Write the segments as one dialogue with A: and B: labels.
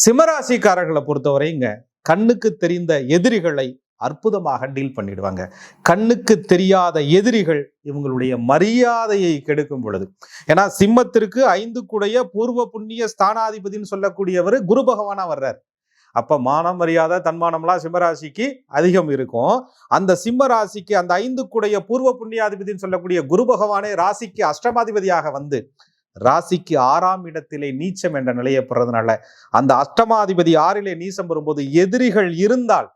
A: சிம்மராசிக்காரர்களை பொறுத்தவரைங்க கண்ணுக்கு தெரிந்த எதிரிகளை அற்புதமாக டீல் பண்ணிடுவாங்க. கண்ணுக்கு தெரியாத எதிரிகள் இவங்களுடைய மரியாதையை கெடுக்கும் பொழுது, ஏன்னா சிம்மத்திற்கு 5 கூடைய பூர்வ புண்ணிய ஸ்தானாதிபதினு சொல்லக்கூடியவர் குரு பகவானா வர்றார். அப்ப மானம் மரியாதை தன்மானம்லாம் சிம்மராசிக்கு அதிகம் இருக்கும். அந்த சிம்ம ராசிக்கு அந்த 5 கூடைய பூர்வ புண்ணியாதிபதினு சொல்லக்கூடிய குரு பகவானே ராசிக்கு அஷ்டமாதிபதியாக வந்து ராசிக்கு 6ஆம் இடத்திலே நீச்சம் என்ற நிலையை பெறதுனால அந்த அஷ்டமாதிபதி 6லே நீச்சம் வரும்போது எதிரிகள் இருந்தால்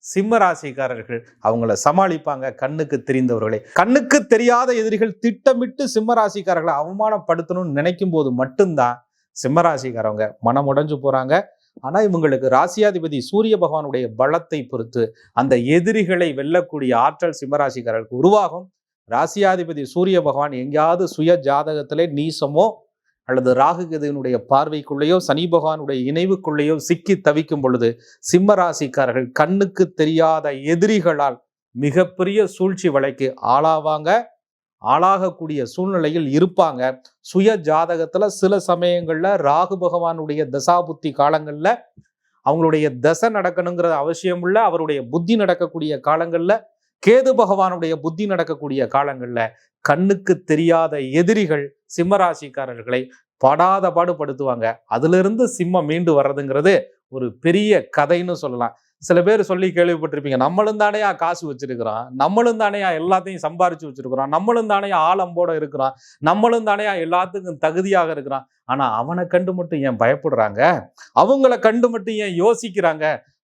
A: சிம்ம ராசிக்காரர்கள் அவங்கள சமாளிப்பாங்க. கண்ணுக்கு தெரிந்தவர்களே, கண்ணுக்கு தெரியாத எதிரிகள் திட்டமிட்டு சிம்ம ராசிக்காரர்களை அவமானப்படுத்தணும்னு நினைக்கும் போது மட்டும்தான் சிம்ம ராசிக்காரவங்க மனம் உடைஞ்சு போறாங்க. ஆனா இவங்களுக்கு ராசியாதிபதி சூரிய பகவானுடைய பலத்தை பொறுத்து அந்த எதிரிகளை வெல்லக்கூடிய ஆற்றல் சிம்மராசிக்காரர்களுக்கு உருவாகும். ராசியாதிபதி சூரிய பகவான் எங்கேயாவது சுய ஜாதகத்திலே நீசமோ அல்லது ராகு கேதுவினுடைய பார்வைக்குள்ளேயோ சனி பகவானுடைய இணைவுக்குள்ளேயோ சிக்கி தவிக்கும் பொழுது சிம்ம ராசிக்காரர்கள் கண்ணுக்கு தெரியாத எதிரிகளால் மிகப்பெரிய சூழ்ச்சி வலைக்கு ஆளாவாங்க. ஆளாகக்கூடிய சூழ்நிலையில் இருப்பாங்க. சுய ஜாதகத்துல சில சமயங்கள்ல ராகு பகவானுடைய தசாபுத்தி காலங்கள்ல அவங்களுடைய தசை நடக்கணுங்கிற அவசியம் உள்ள அவருடைய புத்தி நடக்கக்கூடிய காலங்கள்ல கேது பகவானுடைய புத்தி நடக்கக்கூடிய காலங்கள்ல கண்ணுக்கு தெரியாத எதிரிகள் சிம்மராசிக்காரர்களை படாத பாடுபடுத்துவாங்க. அதுல இருந்து சிம்மம் மீண்டு வர்றதுங்கிறது ஒரு பெரிய கதைன்னு சொல்லலாம். சில பேர் சொல்லி கேள்விப்பட்டிருப்பீங்க, நம்மளும் தானையா காசு வச்சிருக்கிறோம், நம்மளும் தானையா எல்லாத்தையும் சம்பாரிச்சு வச்சிருக்கிறோம், நம்மளும் தானையா ஆலம்போட இருக்கிறோம், நம்மளும் தானையா எல்லாத்துக்கும் தகுதியாக இருக்கிறான். ஆனா அவனை கண்டு மட்டும் ஏன் பயப்படுறாங்க? அவங்கள கண்டு மட்டும் ஏன் யோசிக்கிறாங்க?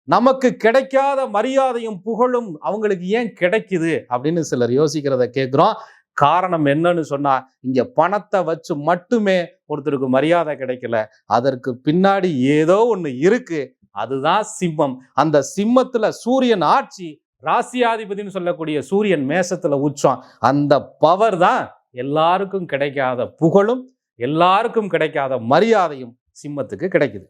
A: நமக்கு கிடைக்காத மரியாதையும் புகழும் அவங்களுக்கு ஏன் கிடைக்குது அப்படின்னு சிலர் யோசிக்கிறத கேட்கிறோம். காரணம் என்னன்னு சொன்னா, இங்க பணத்தை வச்சு மட்டுமே ஒருத்தருக்கு மரியாதை கிடைக்கல, அதற்கு பின்னாடி ஏதோ ஒண்ணு இருக்கு. அதுதான் சிம்மம். அந்த சிம்மத்துல சூரியன் ஆட்சி, ராசியாதிபதினு சொல்லக்கூடிய சூரியன் மேசத்துல உச்சம். அந்த பவர் தான் எல்லாருக்கும் கிடைக்காத புகழும் எல்லாருக்கும் கிடைக்காத மரியாதையும் சிம்மத்துக்கு கிடைக்குது.